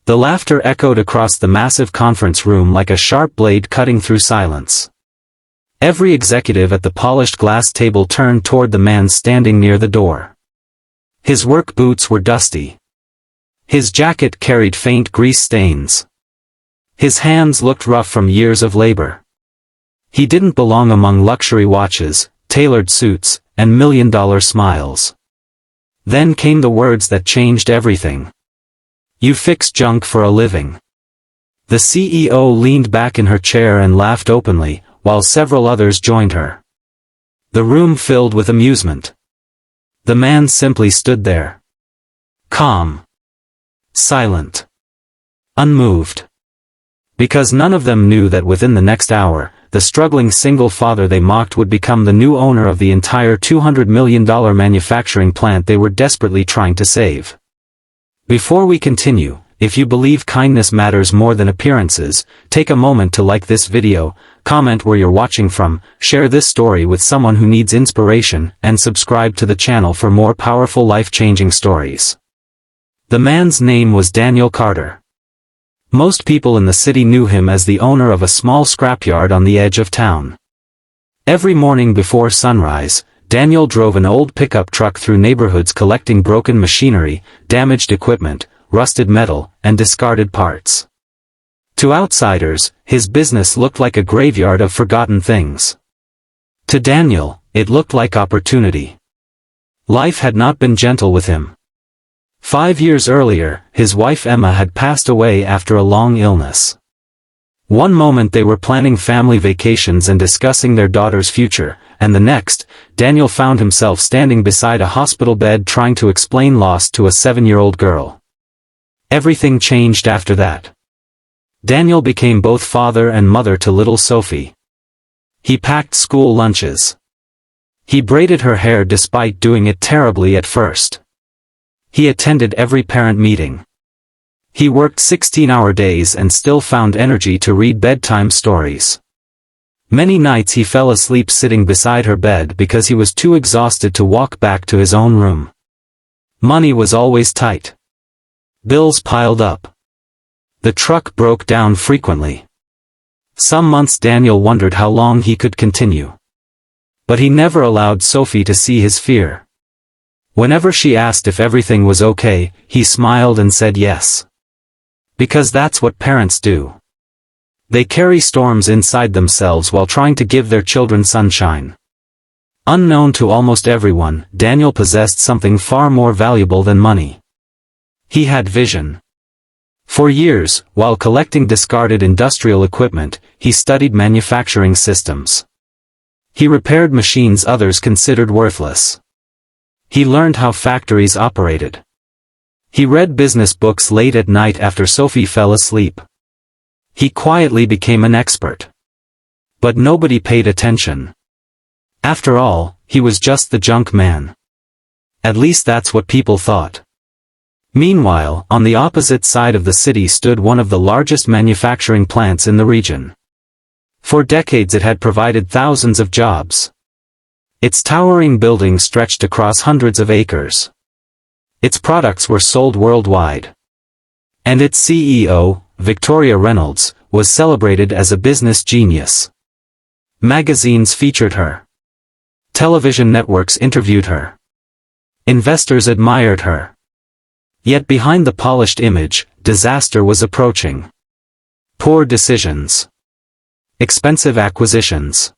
The laughter echoed across the massive conference room like a sharp blade cutting through silence. Every executive at the polished glass table turned toward the man standing near the door. His work boots were dusty. His jacket carried faint grease stains. His hands looked rough from years of labor. He didn't belong among luxury watches, tailored suits, and million-dollar smiles. Then came the words that changed everything. "You fix junk for a living." The CEO leaned back in her chair and laughed openly, while several others joined her. The room filled with amusement. The man simply stood there. Calm. Silent. Unmoved. Because none of them knew that within the next hour, the struggling single father they mocked would become the new owner of the entire $200 million manufacturing plant they were desperately trying to save. Before we continue, if you believe kindness matters more than appearances, take a moment to like this video, comment where you're watching from, share this story with someone who needs inspiration, and subscribe to the channel for more powerful life-changing stories. The man's name was Daniel Carter. Most people in the city knew him as the owner of a small scrapyard on the edge of town. Every morning before sunrise, Daniel drove an old pickup truck through neighborhoods collecting broken machinery, damaged equipment, rusted metal, and discarded parts. To outsiders, his business looked like a graveyard of forgotten things. To Daniel, it looked like opportunity. Life had not been gentle with him. 5 years earlier, his wife Emma had passed away after a long illness. One moment they were planning family vacations and discussing their daughter's future, and the next, Daniel found himself standing beside a hospital bed trying to explain loss to a 7-year-old girl. Everything changed after that. Daniel became both father and mother to little Sophie. He packed school lunches. He braided her hair despite doing it terribly at first. He attended every parent meeting. He worked 16-hour days and still found energy to read bedtime stories. Many nights he fell asleep sitting beside her bed because he was too exhausted to walk back to his own room. Money was always tight. Bills piled up. The truck broke down frequently. Some months Daniel wondered how long he could continue. But he never allowed Sophie to see his fear. Whenever she asked if everything was okay, he smiled and said yes. Because that's what parents do. They carry storms inside themselves while trying to give their children sunshine. Unknown to almost everyone, Daniel possessed something far more valuable than money. He had vision. For years, while collecting discarded industrial equipment, he studied manufacturing systems. He repaired machines others considered worthless. He learned how factories operated. He read business books late at night after Sophie fell asleep. He quietly became an expert. But nobody paid attention. After all, he was just the junk man. At least that's what people thought. Meanwhile, on the opposite side of the city stood one of the largest manufacturing plants in the region. For decades it had provided thousands of jobs. Its towering buildings stretched across hundreds of acres. Its products were sold worldwide. And its CEO, Victoria Reynolds, was celebrated as a business genius. Magazines featured her. Television networks interviewed her. Investors admired her. Yet behind the polished image, disaster was approaching. Poor decisions. Expensive acquisitions.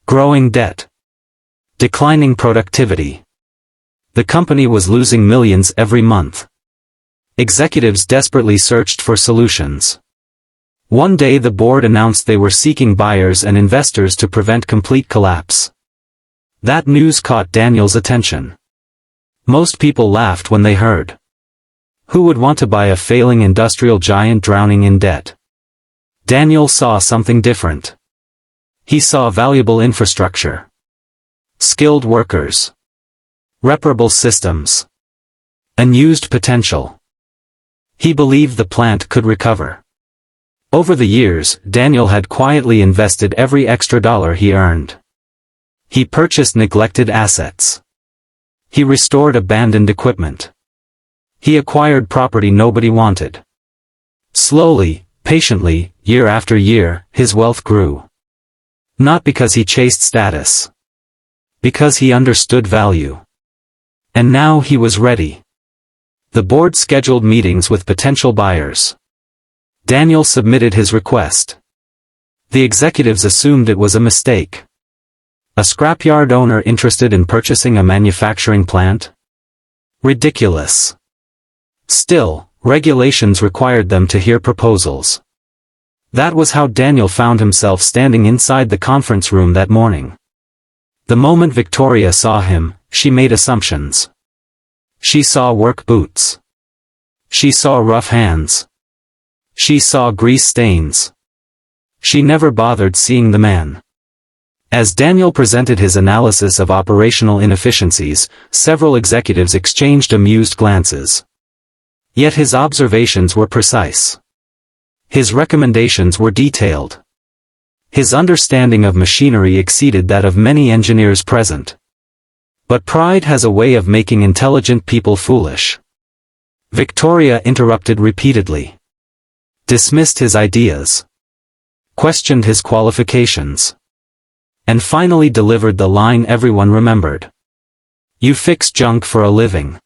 Growing debt. Declining productivity. The company was losing millions every month. Executives desperately searched for solutions. One day the board announced they were seeking buyers and investors to prevent complete collapse. That news caught Daniel's attention. Most people laughed when they heard. Who would want to buy a failing industrial giant drowning in debt? Daniel saw something different. He saw valuable infrastructure. Skilled workers. Reparable systems. Unused potential. He believed the plant could recover. Over the years, Daniel had quietly invested every extra dollar he earned. He purchased neglected assets. He restored abandoned equipment. He acquired property nobody wanted. Slowly, patiently, year after year, his wealth grew. Not because he chased status. Because he understood value. And now he was ready. The board scheduled meetings with potential buyers. Daniel submitted his request. The executives assumed it was a mistake. A scrapyard owner interested in purchasing a manufacturing plant? Ridiculous. Still, regulations required them to hear proposals. That was how Daniel found himself standing inside the conference room that morning. The moment Victoria saw him, she made assumptions. She saw work boots. She saw rough hands. She saw grease stains. She never bothered seeing the man. As Daniel presented his analysis of operational inefficiencies, several executives exchanged amused glances. Yet his observations were precise. His recommendations were detailed. His understanding of machinery exceeded that of many engineers present. But pride has a way of making intelligent people foolish. Victoria interrupted repeatedly. Dismissed his ideas. Questioned his qualifications. And finally delivered the line everyone remembered. "You fix junk for a living."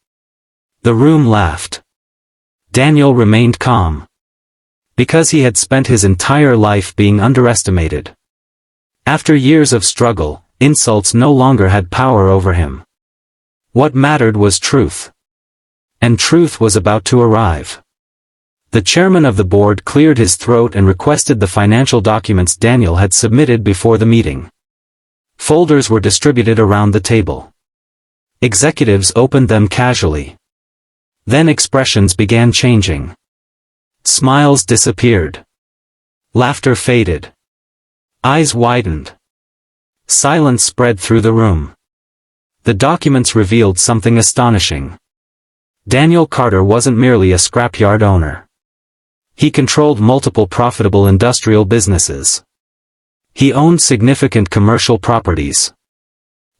The room laughed. Daniel remained calm. Because he had spent his entire life being underestimated. After years of struggle, insults no longer had power over him. What mattered was truth. And truth was about to arrive. The chairman of the board cleared his throat and requested the financial documents Daniel had submitted before the meeting. Folders were distributed around the table. Executives opened them casually. Then expressions began changing. Smiles disappeared. Laughter faded. Eyes widened. Silence spread through the room. The documents revealed something astonishing. Daniel Carter wasn't merely a scrapyard owner. He controlled multiple profitable industrial businesses. He owned significant commercial properties.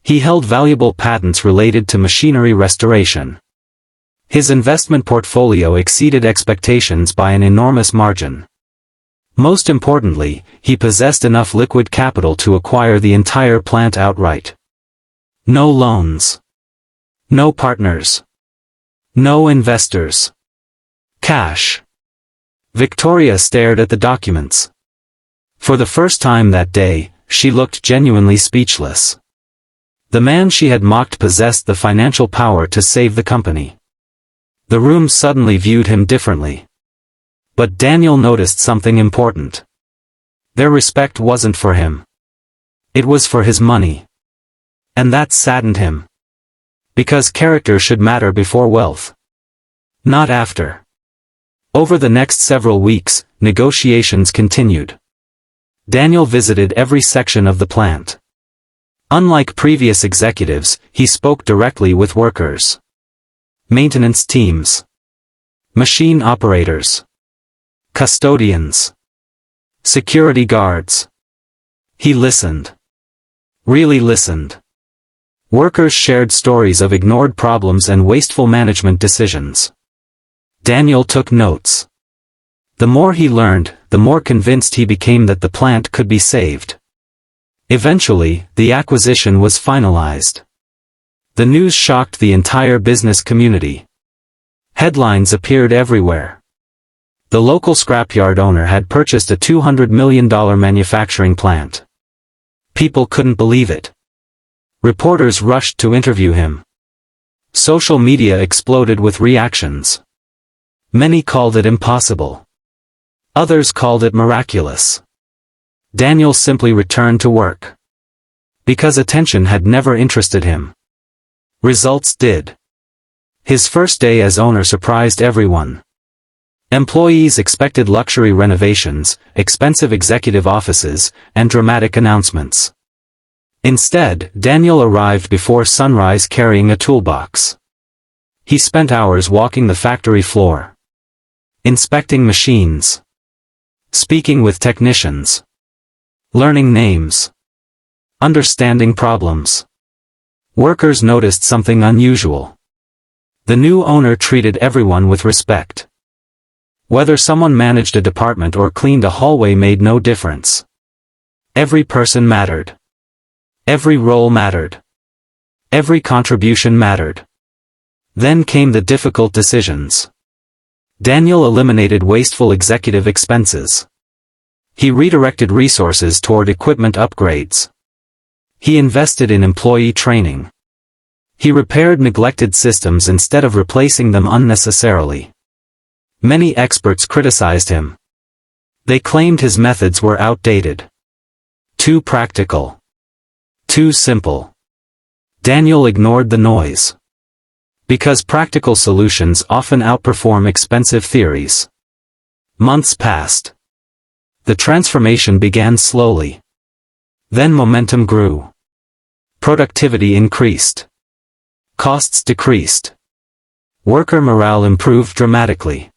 He held valuable patents related to machinery restoration. His investment portfolio exceeded expectations by an enormous margin. Most importantly, he possessed enough liquid capital to acquire the entire plant outright. No loans. No partners. No investors. Cash. Victoria stared at the documents. For the first time that day, she looked genuinely speechless. The man she had mocked possessed the financial power to save the company. The room suddenly viewed him differently. But Daniel noticed something important. Their respect wasn't for him. It was for his money. And that saddened him. Because character should matter before wealth. Not after. Over the next several weeks, negotiations continued. Daniel visited every section of the plant. Unlike previous executives, he spoke directly with workers. Maintenance teams. Machine operators. Custodians. Security guards. He listened. Really listened. Workers shared stories of ignored problems and wasteful management decisions. Daniel took notes. The more he learned, the more convinced he became that the plant could be saved. Eventually, the acquisition was finalized. The news shocked the entire business community. Headlines appeared everywhere. The local scrapyard owner had purchased a $200 million manufacturing plant. People couldn't believe it. Reporters rushed to interview him. Social media exploded with reactions. Many called it impossible. Others called it miraculous. Daniel simply returned to work. Because attention had never interested him. Results did. His first day as owner surprised everyone. Employees expected luxury renovations, expensive executive offices, and dramatic announcements. Instead, Daniel arrived before sunrise carrying a toolbox. He spent hours walking the factory floor. Inspecting machines. Speaking with technicians. Learning names. Understanding problems. Workers noticed something unusual. The new owner treated everyone with respect. Whether someone managed a department or cleaned a hallway made no difference. Every person mattered. Every role mattered. Every contribution mattered. Then came the difficult decisions. Daniel eliminated wasteful executive expenses. He redirected resources toward equipment upgrades. He invested in employee training. He repaired neglected systems instead of replacing them unnecessarily. Many experts criticized him. They claimed his methods were outdated. Too practical. Too simple. Daniel ignored the noise. Because practical solutions often outperform expensive theories. Months passed. The transformation began slowly. Then momentum grew. Productivity increased. Costs decreased. Worker morale improved dramatically.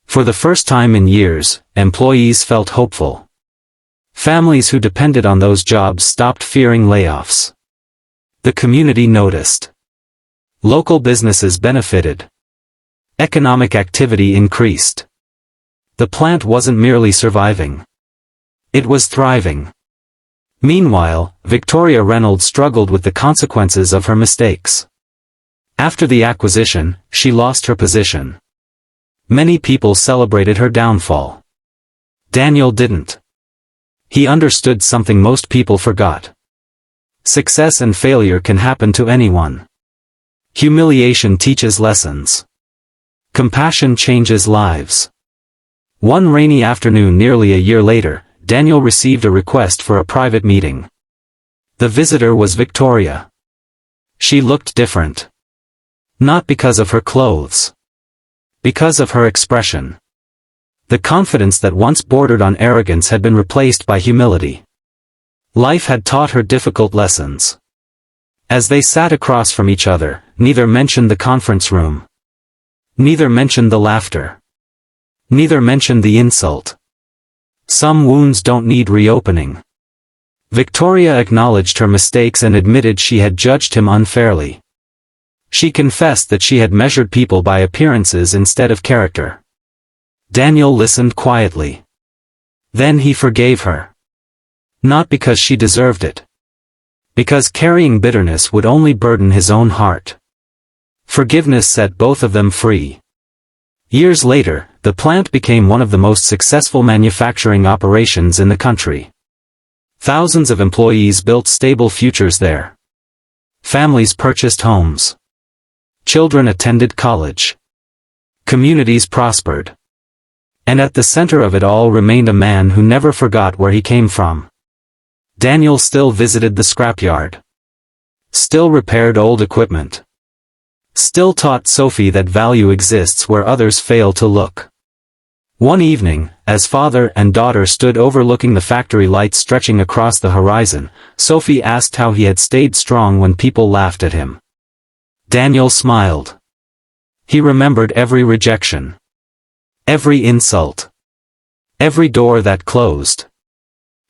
For the first time in years, employees felt hopeful. Families who depended on those jobs stopped fearing layoffs. The community noticed. Local businesses benefited. Economic activity increased. The plant wasn't merely surviving. It was thriving. Meanwhile, Victoria Reynolds struggled with the consequences of her mistakes. After the acquisition, she lost her position. Many people celebrated her downfall. Daniel didn't. He understood something most people forgot. Success and failure can happen to anyone. Humiliation teaches lessons. Compassion changes lives. One rainy afternoon nearly a year later, Daniel received a request for a private meeting. The visitor was Victoria. She looked different. Not because of her clothes. Because of her expression. The confidence that once bordered on arrogance had been replaced by humility. Life had taught her difficult lessons. As they sat across from each other, neither mentioned the conference room. Neither mentioned the laughter. Neither mentioned the insult. Some wounds don't need reopening. Victoria acknowledged her mistakes and admitted she had judged him unfairly. She confessed that she had measured people by appearances instead of character. Daniel listened quietly. Then he forgave her. Not because she deserved it. Because carrying bitterness would only burden his own heart. Forgiveness set both of them free. Years later, the plant became one of the most successful manufacturing operations in the country. Thousands of employees built stable futures there. Families purchased homes. Children attended college. Communities prospered. And at the center of it all remained a man who never forgot where he came from. Daniel still visited the scrapyard. Still repaired old equipment. Still taught Sophie that value exists where others fail to look. One evening, as father and daughter stood overlooking the factory lights stretching across the horizon, Sophie asked how he had stayed strong when people laughed at him. Daniel smiled. He remembered every rejection. Every insult. Every door that closed.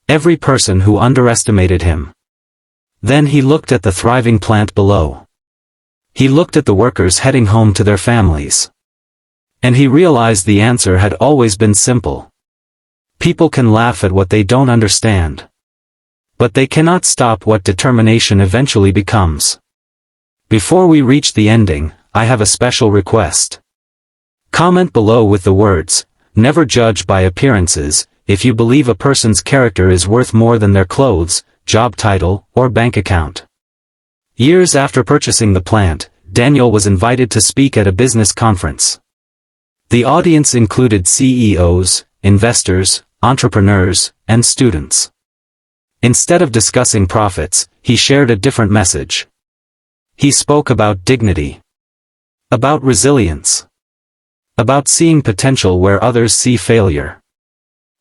Every person who underestimated him. Then he looked at the thriving plant below. He looked at the workers heading home to their families. And he realized the answer had always been simple. People can laugh at what they don't understand. But they cannot stop what determination eventually becomes. Before we reach the ending, I have a special request. Comment below with the words, "Never judge by appearances," if you believe a person's character is worth more than their clothes, job title, or bank account. Years after purchasing the plant, Daniel was invited to speak at a business conference. The audience included CEOs, investors, entrepreneurs, and students. Instead of discussing profits, he shared a different message. He spoke about dignity. About resilience. About seeing potential where others see failure.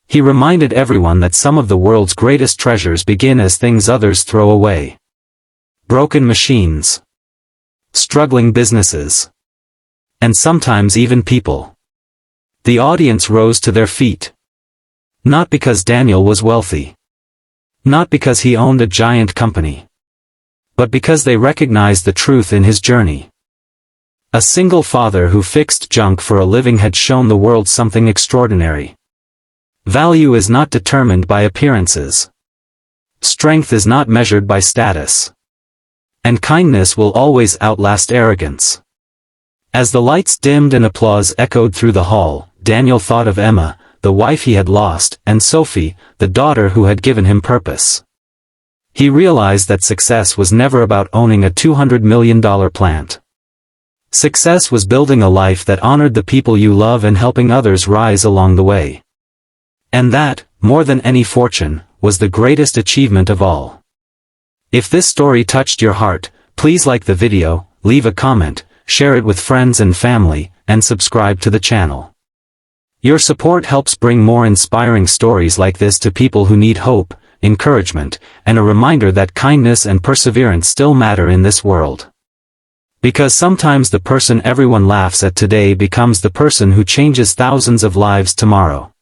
He reminded everyone that some of the world's greatest treasures begin as things others throw away. Broken machines. Struggling businesses. And sometimes even people. The audience rose to their feet. Not because Daniel was wealthy. Not because he owned a giant company. But because they recognized the truth in his journey. A single father who fixed junk for a living had shown the world something extraordinary. Value is not determined by appearances. Strength is not measured by status. And kindness will always outlast arrogance. As the lights dimmed and applause echoed through the hall, Daniel thought of Emma, the wife he had lost, and Sophie, the daughter who had given him purpose. He realized that success was never about owning a $200 million plant. Success was building a life that honored the people you love and helping others rise along the way. And that, more than any fortune, was the greatest achievement of all. If this story touched your heart, please like the video, leave a comment, share it with friends and family, and subscribe to the channel. Your support helps bring more inspiring stories like this to people who need hope, encouragement, and a reminder that kindness and perseverance still matter in this world. Because sometimes the person everyone laughs at today becomes the person who changes thousands of lives tomorrow.